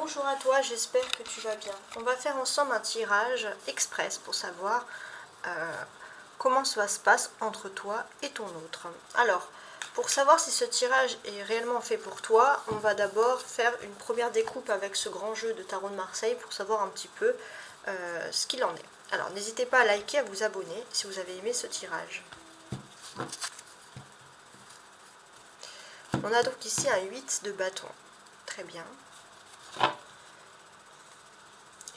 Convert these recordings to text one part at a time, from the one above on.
bonjour à toi, j'espère que tu vas bien. On va faire ensemble un tirage express pour savoir comment ça se passe entre toi et ton autre. Alors, pour savoir si ce tirage est réellement fait pour toi, on va d'abord faire une première découpe avec ce grand jeu de tarot de Marseille pour savoir un petit peu ce qu'il en est. Alors, n'hésitez pas à liker, à vous abonner si vous avez aimé ce tirage. On a donc ici un 8 de bâton. Très bien.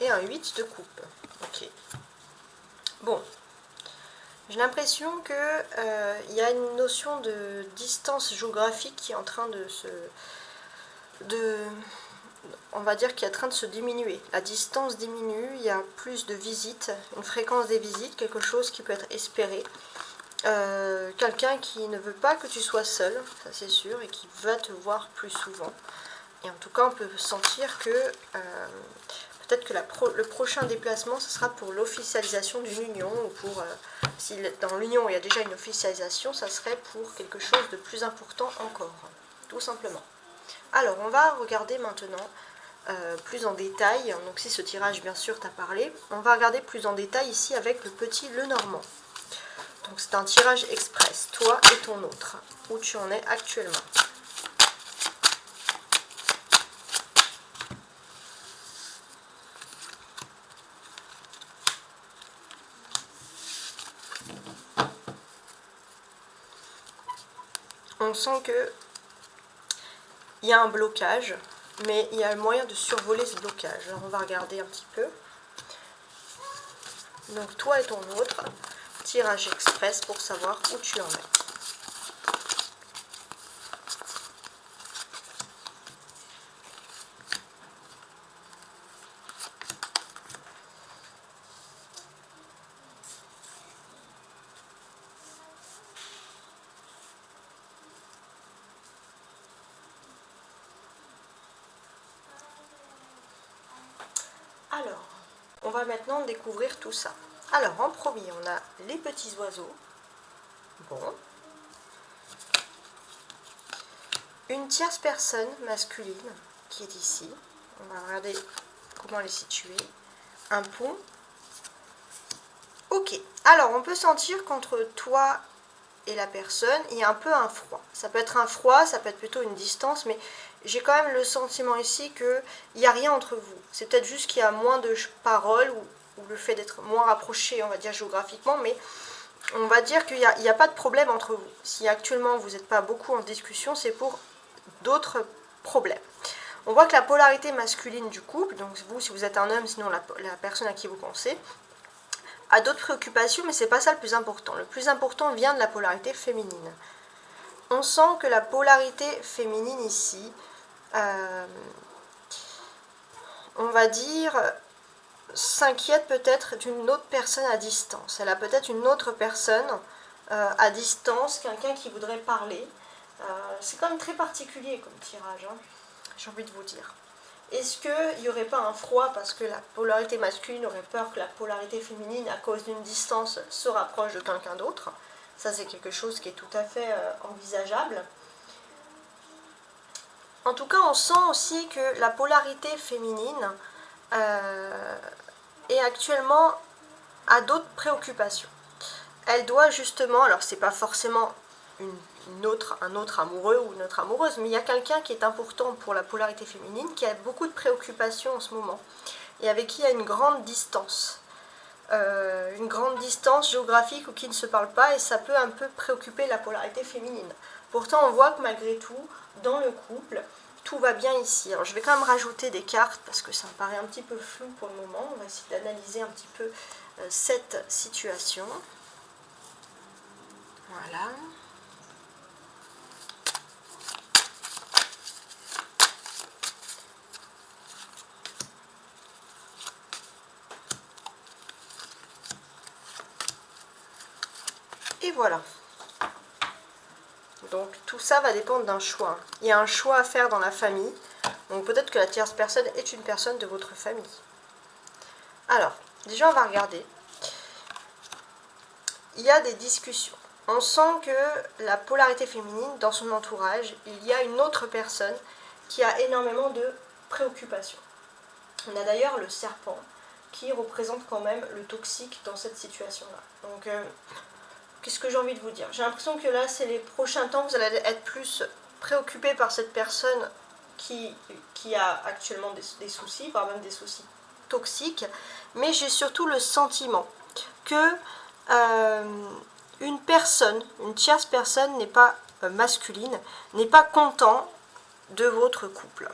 Et un 8 de coupe. Ok. Bon. J'ai l'impression que y a une notion de distance géographique qui est en train on va dire qui est en train de se diminuer. La distance diminue, il y a plus de visites, une fréquence des visites, quelque chose qui peut être espéré. Quelqu'un qui ne veut pas que tu sois seul, ça c'est sûr, et qui va te voir plus souvent. Et en tout cas, on peut sentir que peut-être que le prochain déplacement, ce sera pour l'officialisation d'une union, ou pour, si dans l'union il y a déjà une officialisation, ça serait pour quelque chose de plus important encore, tout simplement. Alors, on va regarder maintenant plus en détail, donc si ce tirage bien sûr t'a parlé, on va regarder plus en détail ici avec le petit Lenormand. Donc c'est un tirage express, toi et ton autre, où tu en es actuellement. On sent que il y a un blocage, mais il y a le moyen de survoler ce blocage. Alors on va regarder un petit peu. Donc toi et ton autre, tirage express pour savoir où tu en es. Alors, on va maintenant découvrir tout ça. Alors, en premier, on a les petits oiseaux. Bon. Une tierce personne masculine qui est ici. On va regarder comment elle est située. Un pont. Ok. Alors, on peut sentir qu'entre toi et la personne, il y a un peu un froid. Ça peut être un froid, ça peut être plutôt une distance, mais j'ai quand même le sentiment ici qu'il n'y a rien entre vous. C'est peut-être juste qu'il y a moins de paroles ou le fait d'être moins rapproché, on va dire géographiquement, mais on va dire qu'il n'y a pas de problème entre vous. Si actuellement vous n'êtes pas beaucoup en discussion, c'est pour d'autres problèmes. On voit que la polarité masculine du couple, donc vous si vous êtes un homme, sinon la personne à qui vous pensez, a d'autres préoccupations, mais c'est pas ça le plus important. Le plus important vient de la polarité féminine. On sent que la polarité féminine ici, on va dire, s'inquiète peut-être d'une autre personne à distance. Elle a peut-être une autre personne à distance, quelqu'un qui voudrait parler. C'est quand même très particulier comme tirage, hein, j'ai envie de vous dire. Est-ce qu'il n'y aurait pas un froid parce que la polarité masculine aurait peur que la polarité féminine, à cause d'une distance, se rapproche de quelqu'un d'autre? Ça, c'est quelque chose qui est tout à fait envisageable. En tout cas, on sent aussi que la polarité féminine est actuellement à d'autres préoccupations. Elle doit justement, alors c'est pas forcément un autre amoureux ou une autre amoureuse, mais il y a quelqu'un qui est important pour la polarité féminine, qui a beaucoup de préoccupations en ce moment, et avec qui il y a une grande distance géographique ou qui ne se parle pas, et ça peut un peu préoccuper la polarité féminine. Pourtant, on voit que malgré tout, dans le couple, tout va bien ici. Alors, je vais quand même rajouter des cartes, parce que ça me paraît un petit peu flou pour le moment. On va essayer d'analyser un petit peu cette situation. Voilà. Et voilà. Donc tout ça va dépendre d'un choix. Il y a un choix à faire dans la famille. Donc peut-être que la tierce personne est une personne de votre famille. Alors, déjà on va regarder. Il y a des discussions. On sent que la polarité féminine, dans son entourage, il y a une autre personne qui a énormément de préoccupations. On a d'ailleurs le serpent qui représente quand même le toxique dans cette situation-là. Donc, qu'est-ce que j'ai envie de vous dire? J'ai l'impression que là, c'est les prochains temps, vous allez être plus préoccupé par cette personne qui a actuellement des soucis, voire même des soucis toxiques, mais j'ai surtout le sentiment que une tierce personne n'est pas masculine, n'est pas content de votre couple.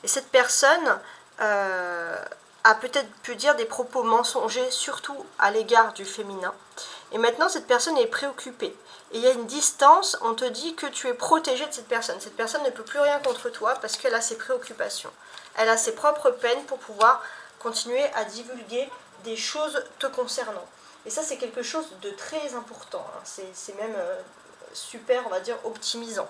Et cette personne a peut-être pu dire des propos mensongers, surtout à l'égard du féminin. Et maintenant, cette personne est préoccupée. Et il y a une distance, on te dit que tu es protégé de cette personne. Cette personne ne peut plus rien contre toi parce qu'elle a ses préoccupations. Elle a ses propres peines pour pouvoir continuer à divulguer des choses te concernant. Et ça, c'est quelque chose de très important. Hein. C'est même super, on va dire, optimisant.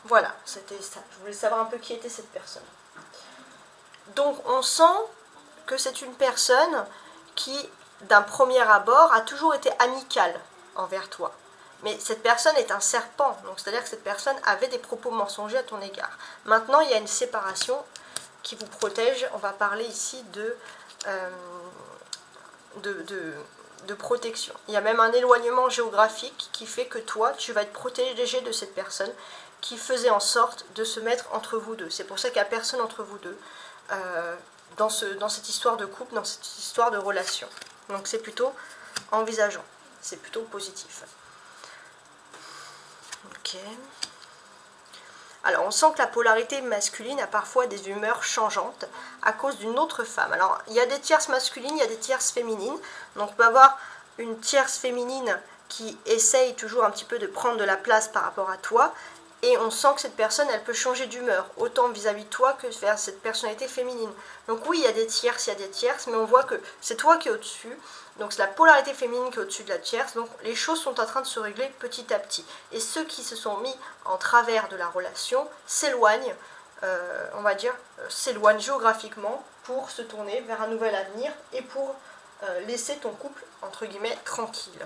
Voilà, c'était ça. Je voulais savoir un peu qui était cette personne. Donc, on sent que c'est une personne qui, d'un premier abord, a toujours été amicale envers toi. Mais cette personne est un serpent, donc c'est-à-dire que cette personne avait des propos mensongers à ton égard. Maintenant, il y a une séparation qui vous protège. On va parler ici de protection. Il y a même un éloignement géographique qui fait que toi, tu vas être protégé de cette personne qui faisait en sorte de se mettre entre vous deux. C'est pour ça qu'il n'y a personne entre vous deux dans cette histoire de couple, dans cette histoire de relation. Donc c'est plutôt envisageant, c'est plutôt positif. Ok. Alors on sent que la polarité masculine a parfois des humeurs changeantes à cause d'une autre femme. Alors il y a des tierces masculines, il y a des tierces féminines. Donc on peut avoir une tierce féminine qui essaye toujours un petit peu de prendre de la place par rapport à toi. Et on sent que cette personne, elle peut changer d'humeur, autant vis-à-vis de toi que vers cette personnalité féminine. Donc oui, il y a des tierces, mais on voit que c'est toi qui es au-dessus. Donc c'est la polarité féminine qui est au-dessus de la tierce. Donc les choses sont en train de se régler petit à petit. Et ceux qui se sont mis en travers de la relation s'éloignent, on va dire, s'éloignent géographiquement pour se tourner vers un nouvel avenir et pour laisser ton couple, entre guillemets, tranquille.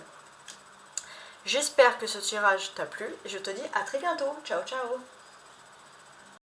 J'espère que ce tirage t'a plu et je te dis à très bientôt. Ciao, ciao!